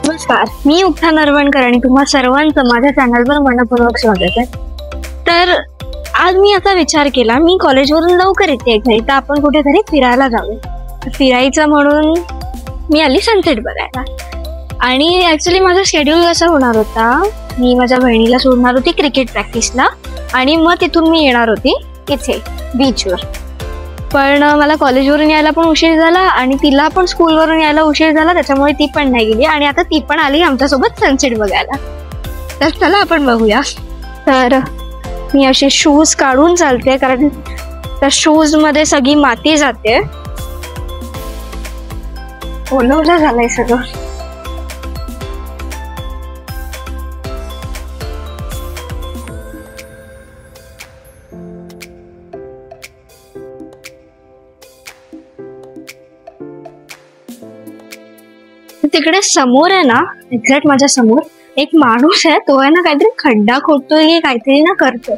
नमस्कार, मी उक्ता नरवणकर आणि तुम्हा सर्वांचं माझ्या चॅनलवर मनपूर्वक स्वागत आहे. तर आज मी असा विचार केला, मी कॉलेजवरून लवकर येते घरी, तर आपण कुठेतरी फिरायला जाऊ. फिरायचं म्हणून मी आली सनसेट बघायला. आणि ऍक्च्युली माझा शेड्यूल कसा होणार होता, मी माझ्या बहिणीला सोडणार होती क्रिकेट प्रॅक्टिसला आणि मग तिथून मी येणार होती इथे बीचवर. पण मला कॉलेजवरून यायला पण उशीर झाला आणि तिला पण स्कूलवरून यायला उशीर झाला, त्याच्यामुळे ती पण नाही गेली आणि आता ती पण आली आमच्यासोबत सनसेट बघायला. तर चला आपण बघूया. तर मी असे शूज काढून चालते कारण त्या शूज मध्ये सगळी माती जाते, ओलवलं झालंय सगळं. तिकडे समोर आहे ना, एक्झॅक्ट माझ्या समोर एक माणूस आहे, तो आहे ना काहीतरी खड्डा खोदतोय की काहीतरी ना करतोय.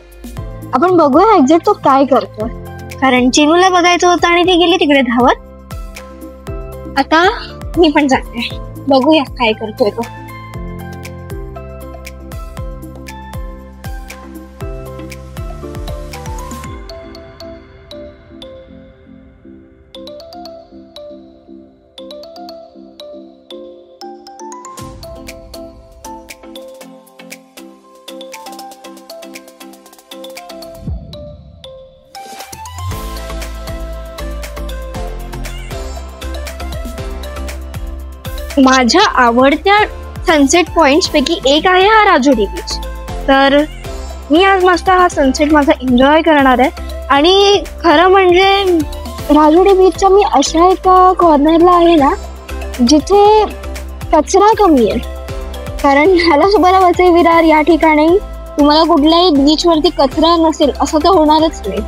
आपण बघूया एक्झॅक्ट तो काय करतोय, कारण चिनूला बघायचं होतं आणि ती गेली तिकडे धावत. आता मी पण जाते, बघूया काय करतोय तो. माझ्या आवडत्या सनसेट पॉइंट्स पैकी एक आहे हा राजुरी बीच. तर मी आज मस्त हा सनसेट माझा एन्जॉय करणार आहे. आणि खरं म्हणजे राजुरी बीचच्या मी अशा एका कॉर्नरला आहे ना जिथे कचरा कमी आहे, कारण ह्याला सुद्धा वसई विरार या ठिकाणी तुम्हाला कुठल्याही बीचवरती कचरा नसेल असं तर होणारच नाही.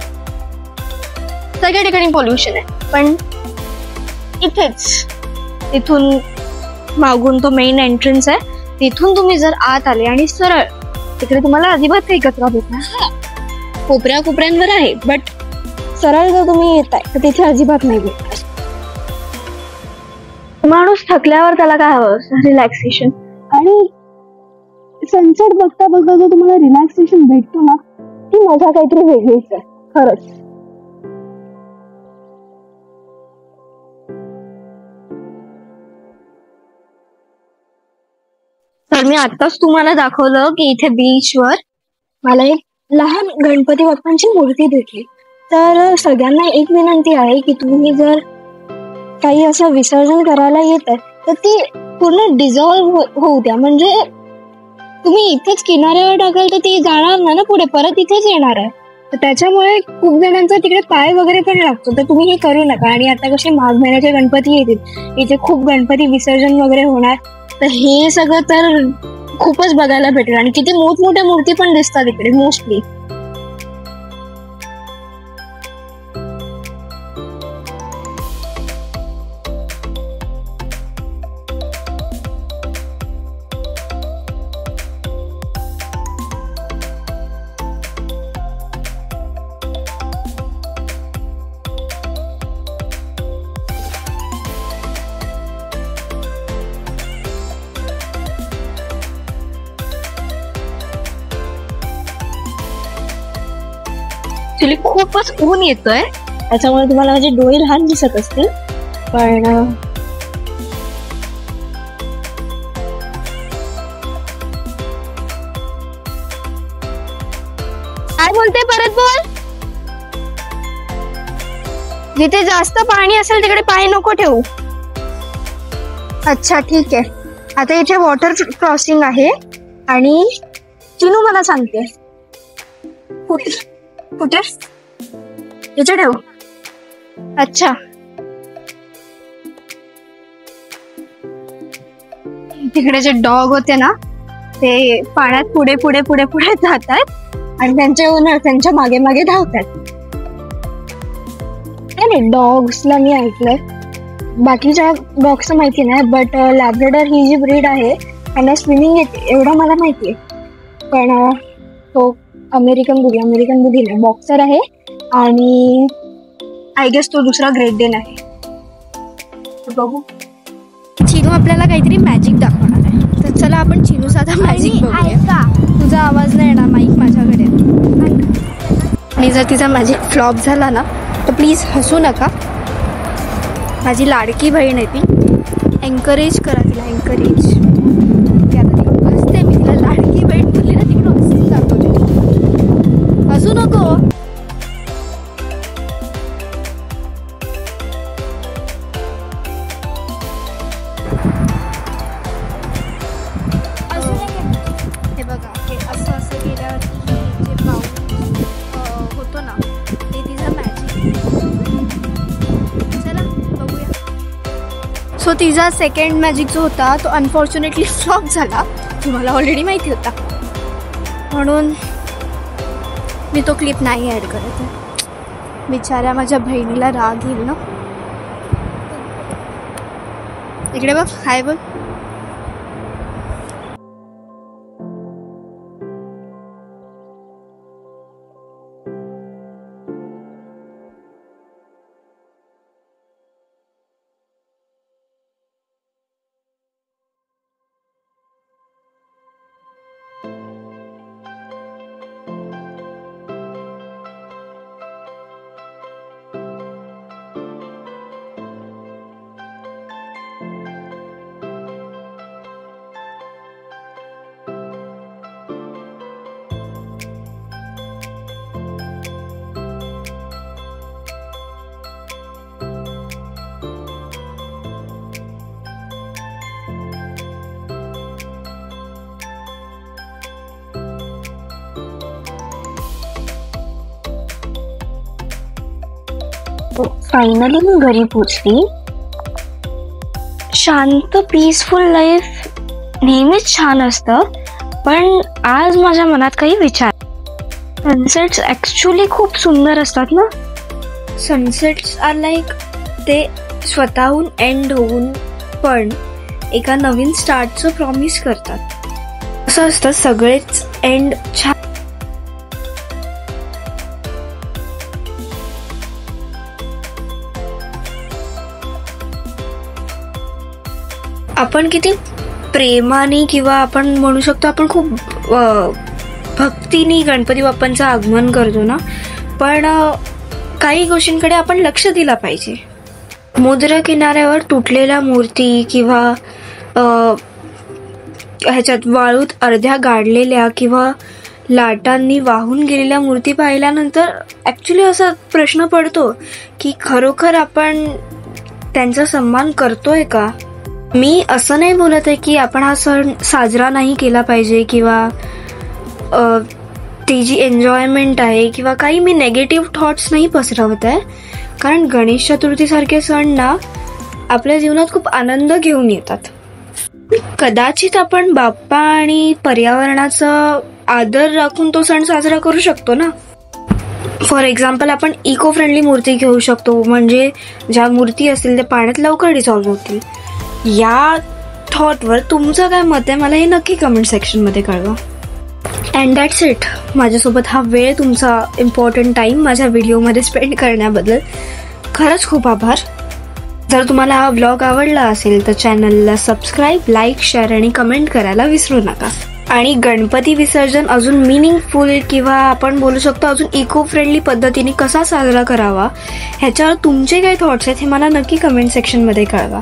सगळ्या ठिकाणी पॉल्युशन आहे, पण इथेच इथून मागून तो मेन एंट्रन्स आहे, तिथून तुम्ही जर आत आले आणि सरळ तिकडे तुम्हाला अजिबात काही कचरा भेटणार. कोपऱ्या कोपऱ्यांवर आहे, बट सरळ जर तुम्ही येताय तर तिथे अजिबात नाही भेटणार. माणूस थकल्यावर त्याला काय हवं, रिलॅक्सेशन. आणि सनसेट बघता बघता जो तुम्हाला रिलॅक्सेशन भेटतो ना, ती मजा काहीतरी वेगळीच आहे खरंच. तर मी आताच तुम्हाला दाखवलं की इथे बीचवर मला एक लहान गणपती बाप्पांची मूर्ती भेटली. तर सगळ्यांना एक विनंती आहे की तुम्ही जर काही असं विसर्जन करायला येत आहे तर ती पूर्ण डिझॉल्व्ह होऊ द्या. म्हणजे तुम्ही इथेच किनाऱ्यावर टाकाल तर ती जाणार ना पुढे, परत इथेच येणार आहे. तर त्याच्यामुळे खूप जणांचा तिकडे पाय वगैरे पण लागतो, तर तुम्ही हे करू नका. आणि आता कसे माघ महिन्याचे गणपती येतील, इथे खूप गणपती विसर्जन वगैरे होणार, तर हे सगळं तर खूपच बघायला भेटेल. आणि किती मोठमोठ्या मूर्ती पण दिसतात इकडे मोस्टली. ऍक्च्युली खूपच ऊन येतोय, त्याच्यामुळे तुम्हाला माझे डोळे लहान दिसत असतील, पण काय बोलते, परत बोल. जिथे जास्त पाणी असेल तिकडे पाय नको ठेवू. अच्छा ठीक आहे. आता इथे वॉटर क्रॉसिंग आहे आणि चिनू मला सांगते कुठे कुठे इथे ठेव. अच्छा, तिकडे जे डॉग होते ना ते पाण्यात पुढे पुढे पुढे पुढे जातात आणि त्यांचे ओनर त्यांच्या मागे मागे धावतात. नाही, डॉग्सला मी ऐकलंय, बाकीच्या डॉग्सचं माहिती नाही, बट लॅब्राडोर ही जी ब्रीड आहे त्यांना स्विमिंग येते एवढं मला माहिती आहे. पण तो अमेरिकन बुली नाही, बॉक्सर आहे आणि आय गेस तो दुसरा ग्रेट डेन आहे. बघू, चिनू आपल्याला काहीतरी मॅजिक दाखवणार आहे. चला आपण चिनूचा आता मॅजिक बघूया. तुझा आवाज नाही येणार, माईक माझ्याकडे. आणि जर तिचा मॅजिक फ्लॉप झाला ना तर प्लीज हसू नका. माझी लाडकी बहीण आहे ती, एन्करेज करा तिला, एन्करेज. हसते मी, तिला लाडकी बहीण बोलली ना तिकडून हसून दाखवते. हसू नको. हे बघा, हे असं असं केल्यावरती जे पाऊस होतो ना ते तिचा मॅजिक. चला बघूया. सो तिचा सेकंड मॅजिक जो होता तो अनफॉर्च्युनेटली फ्लॉप झाला. तुम्हाला ऑलरेडी माहिती होता, म्हणून मी तो क्लिप नाही ॲड करत आहे. बिचाऱ्या माझ्या बहिणीला राग येईल ना. इकडे बघ, हाय बघ. फायनली मी घरी पोचली. शांत पीसफुल लाईफ नेहमीच छान असतं, पण आज माझ्या मनात काही विचार. सनसेट्स ॲक्च्युली खूप सुंदर असतात ना. सनसेट्स आर लाईक ते स्वतःहून एंड होऊन पण एका नवीन स्टार्टचं प्रॉमिस करतात. असं असतं, सगळेच एंड छान. आपण किती प्रेमाने किंवा आपण म्हणू शकतो आपण खूप भक्तीने गणपती बाप्पांचं आगमन करतो ना, पण काही गोष्टींकडे आपण लक्ष दिलं पाहिजे. समुद्र किनाऱ्यावर तुटलेल्या मूर्ती किंवा ह्याच्यात वाळूत अर्ध्या गाडलेल्या किंवा लाटांनी वाहून गेलेल्या मूर्ती पाहिल्यानंतर ॲक्च्युली असा प्रश्न पडतो की खरोखर आपण त्यांचा सन्मान करतोय का. मी असं नाही बोलत आहे की आपण हा सण साजरा नाही केला पाहिजे किंवा ती जी एन्जॉयमेंट आहे किंवा काही मी नेगेटिव्ह थॉट्स नाही पसरवत आहे. कारण गणेश चतुर्थीसारखे सण ना आपल्या जीवनात खूप आनंद घेऊन येतात. कदाचित आपण बाप्पा आणि पर्यावरणाचा आदर राखून तो सण साजरा करू शकतो ना. फॉर एक्झाम्पल आपण इको फ्रेंडली मूर्ती घेऊ शकतो, म्हणजे ज्या मूर्ती असतील त्या पाण्यात लवकर डिसॉल्व्ह होतील. या थॉटवर तुमचं काय मत आहे मला हे नक्की कमेंट सेक्शनमध्ये कळवा. And that's it. माझ्यासोबत हा वेळ, तुमचा इम्पॉर्टंट टाईम माझ्या व्हिडिओमध्ये स्पेंड करण्याबद्दल खरंच खूप आभार. जर तुम्हाला हा व्लॉग आवडला असेल तर चॅनलला सबस्क्राईब, लाईक, शेअर आणि कमेंट करायला विसरू नका. आणि गणपती विसर्जन अजून मिनिंगफुल किंवा आपण बोलू शकतो अजून इको फ्रेंडली पद्धतीने कसा साजरा करावा ह्याच्यावर तुमचे काय थॉट्स आहेत हे मला नक्की कमेंट सेक्शनमध्ये कळवा.